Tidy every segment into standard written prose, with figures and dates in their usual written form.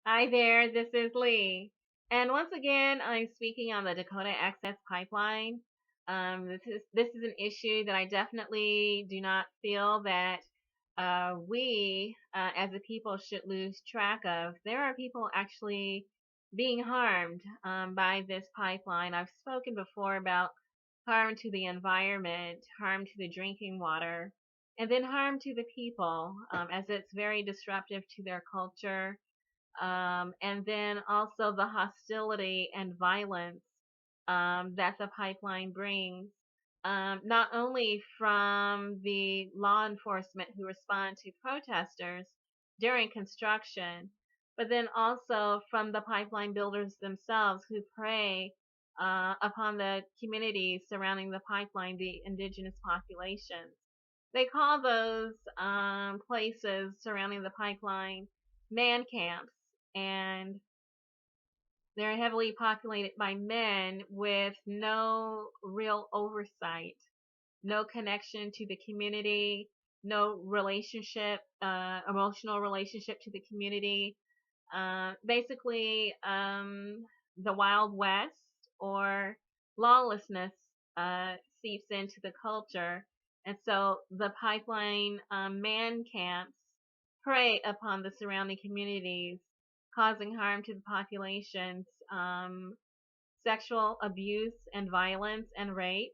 Hi there, this is Lee. And once again, I'm speaking on the Dakota Access Pipeline. This is an issue that I definitely do not feel that we as a people should lose track of. There are people actually being harmed by this pipeline. I've spoken before about harm to the environment, harm to the drinking water, and then harm to the people as it's very disruptive to their culture, and then also the hostility and violence that the pipeline brings, not only from the law enforcement who respond to protesters during construction, but then also from the pipeline builders themselves who prey upon the communities surrounding the pipeline, the indigenous populations. They call those places surrounding the pipeline man camps, and they're heavily populated by men with no real oversight, no connection to the community, no relationship, emotional relationship to the community. Basically, the Wild West or lawlessness seeps into the culture. And so the pipeline man camps prey upon the surrounding communities, causing harm to the populations, sexual abuse and violence and rape,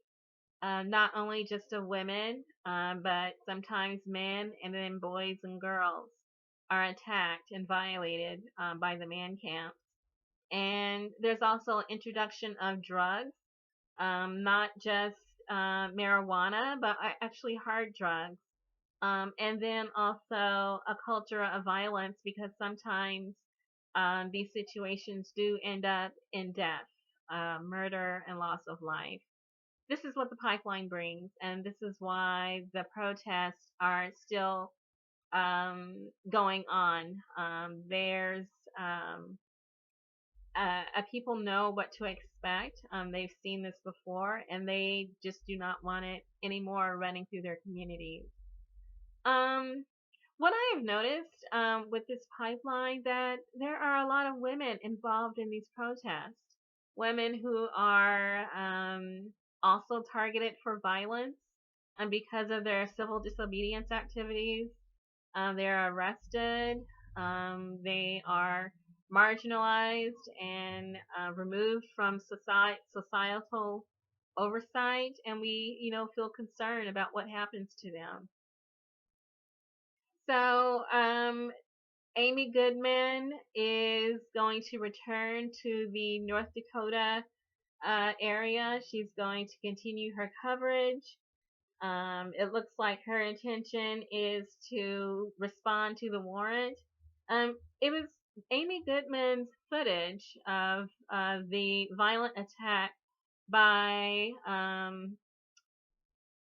not only just of women, but sometimes men and then boys and girls are attacked and violated by the man camps. And there's also introduction of drugs, not just marijuana, but actually hard drugs. And then also a culture of violence because sometimes these situations do end up in death, murder, and loss of life. This is what the pipeline brings, and this is why the protests are still going on. There's people know what to expect. They've seen this before, and they just do not want it anymore running through their communities. Um, what I have noticed with this pipeline that there are a lot of women involved in these protests. Women who are also targeted for violence, and because of their civil disobedience activities, they are arrested. They are marginalized and removed from societal oversight, and we, feel concerned about what happens to them. So, Amy Goodman is going to return to the North Dakota area. She's going to continue her coverage. It looks like her intention is to respond to the warrant. It was Amy Goodman's footage of the violent attack by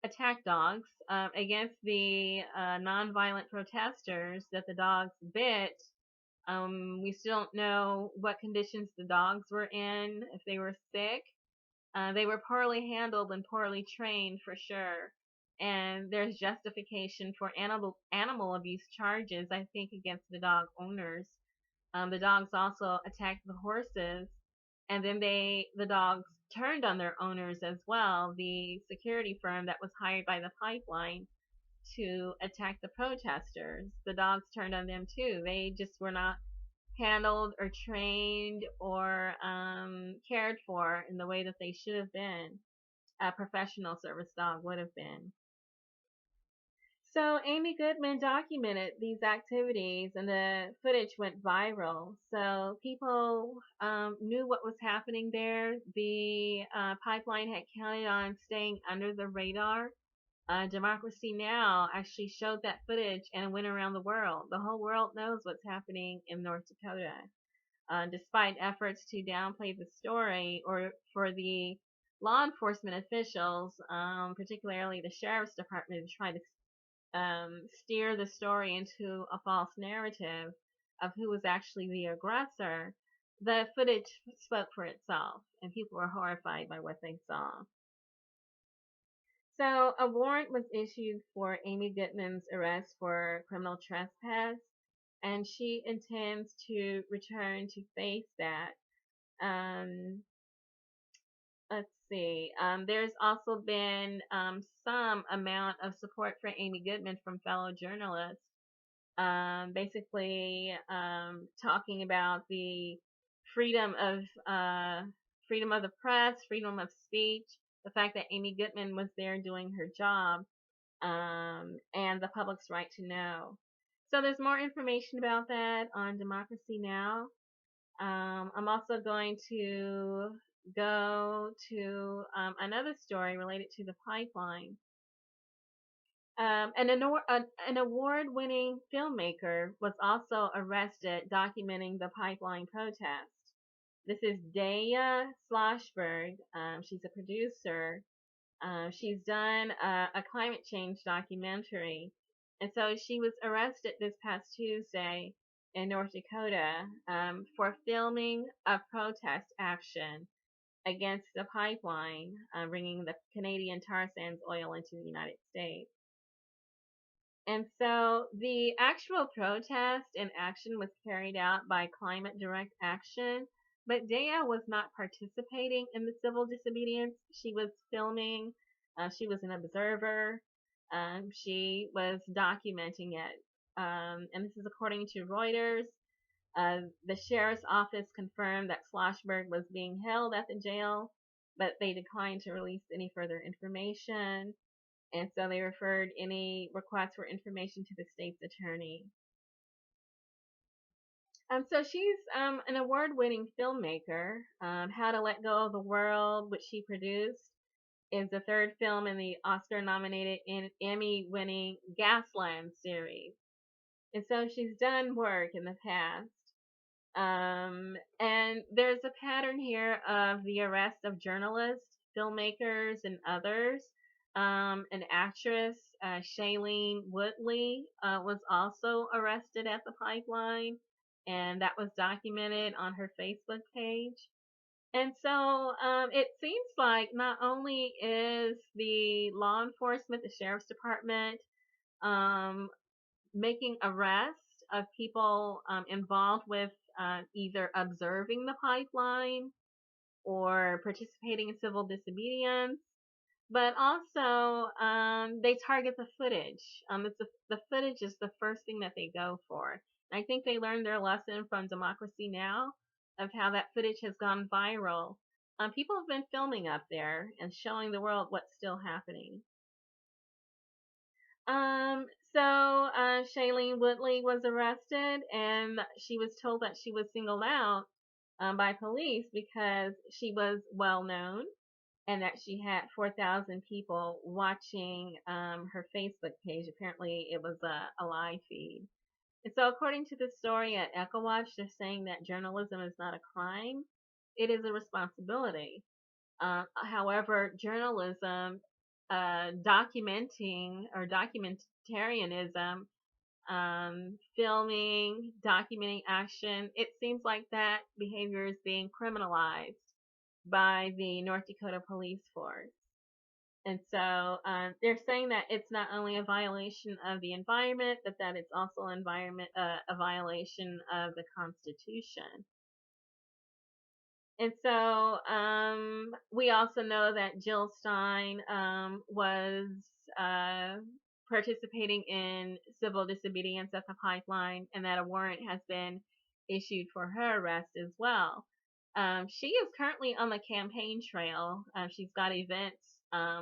attack dogs against the nonviolent protesters that the dogs bit. We still don't know what conditions the dogs were in, if they were sick. They were poorly handled and poorly trained for sure. And there's justification for animal abuse charges, I think, against the dog owners. The dogs also attacked the horses, and then the dogs turned on their owners as well, the security firm that was hired by the pipeline to attack the protesters. The dogs turned on them too. They just were not handled or trained or cared for in the way that they should have been. A professional service dog would have been. So Amy Goodman documented these activities, and the footage went viral. So people knew what was happening there. The pipeline had counted on staying under the radar. Democracy Now! Actually showed that footage and went around the world. The whole world knows what's happening in North Dakota. Despite efforts to downplay the story or for the law enforcement officials, particularly the sheriff's department, to try to steer the story into a false narrative of who was actually the aggressor, the footage spoke for itself, and people were horrified by what they saw. So, a warrant was issued for Amy Goodman's arrest for criminal trespass, and she intends to return to face that. Um, let's see. There's also been some amount of support for Amy Goodman from fellow journalists, basically talking about the freedom of freedom of the press, freedom of speech, the fact that Amy Goodman was there doing her job, and the public's right to know. So there's more information about that on Democracy Now! I'm also going to go to another story related to the pipeline. An award-winning filmmaker was also arrested documenting the pipeline protest. This is Daya Schlossberg. She's a producer. She's done a climate change documentary. And so she was arrested this past Tuesday in North Dakota for filming a protest action against the pipeline bringing the Canadian tar sands oil into the United States. And so the actual protest and action was carried out by Climate Direct Action, but Daya was not participating in the civil disobedience. She was filming, she was an observer, she was documenting it. And this is according to Reuters. The sheriff's office confirmed that Schlossberg was being held at the jail, but they declined to release any further information. And so they referred any requests for information to the state's attorney. So she's an award-winning filmmaker. How to Let Go of the World, which she produced, is the third film in the Oscar-nominated and Emmy-winning Gasland series. And so she's done work in the past. And there's a pattern here of the arrest of journalists, filmmakers, and others. An actress, Shailene Woodley, was also arrested at the pipeline, and that was documented on her Facebook page. And so it seems like not only is the law enforcement, the sheriff's department, making arrests of people involved with either observing the pipeline or participating in civil disobedience, but also they target the footage. The footage is the first thing that they go for. And I think they learned their lesson from Democracy Now! Of how that footage has gone viral. People have been filming up there and showing the world what's still happening. So Shailene Woodley was arrested, and she was told that she was singled out by police because she was well known and that she had 4,000 people watching her Facebook page. Apparently, it was a live feed. And so, according to the story at EchoWatch, they're saying that journalism is not a crime; it is a responsibility. However, journalism, documenting or documentarianism, filming, documenting action, it seems like that behavior is being criminalized by the North Dakota Police Force. And so they're saying that it's not only a violation of the environment, but that it's also a violation of the Constitution. And so we also know that Jill Stein was participating in civil disobedience at the pipeline, and that a warrant has been issued for her arrest as well. She is currently on the campaign trail. She's got events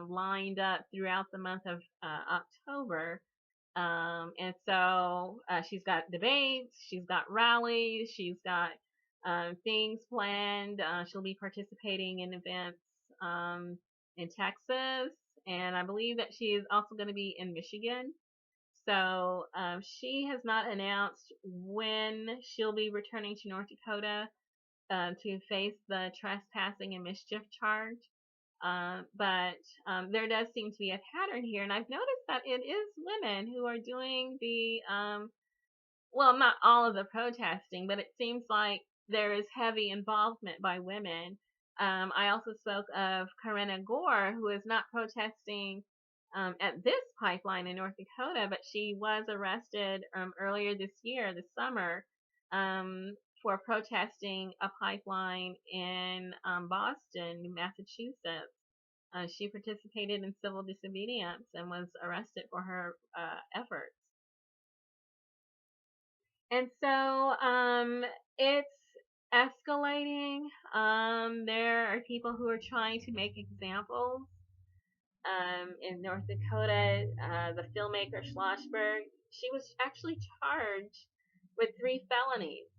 lined up throughout the month of October. And so she's got debates, she's got rallies, she's got things planned. She'll be participating in events in Texas, and I believe that she is also going to be in Michigan. So she has not announced when she'll be returning to North Dakota to face the trespassing and mischief charge. But there does seem to be a pattern here, and I've noticed that it is women who are doing the, well, not all of the protesting, but it seems like there is heavy involvement by women. I also spoke of Corinna Gore, who is not protesting at this pipeline in North Dakota, but she was arrested earlier this year, this summer, um, for protesting a pipeline in Boston, Massachusetts. She participated in civil disobedience and was arrested for her efforts. And so it's escalating. There are people who are trying to make examples. In North Dakota, the filmmaker Schlossberg, she was actually charged with 3 felonies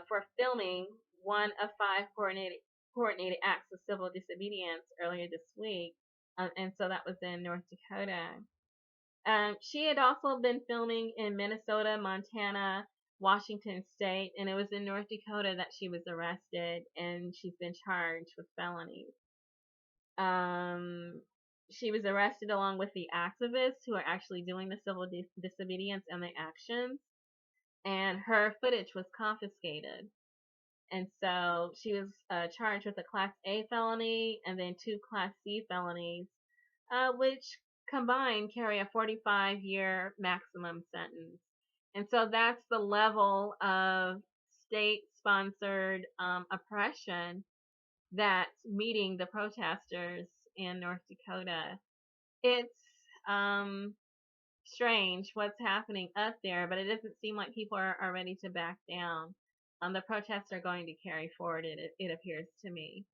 for filming one of 5 coordinated acts of civil disobedience earlier this week. And so that was in North Dakota. She had also been filming in Minnesota, Montana, Washington State, and it was in North Dakota that she was arrested, and she's been charged with felonies. She was arrested along with the activists who are actually doing the civil disobedience and the actions, and her footage was confiscated. And so she was charged with a Class A felony and then 2 Class C felonies, which combined carry a 45-year maximum sentence. And so that's the level of state-sponsored oppression that's meeting the protesters in North Dakota. It's strange what's happening up there, but it doesn't seem like people are ready to back down. The protests are going to carry forward, it appears to me.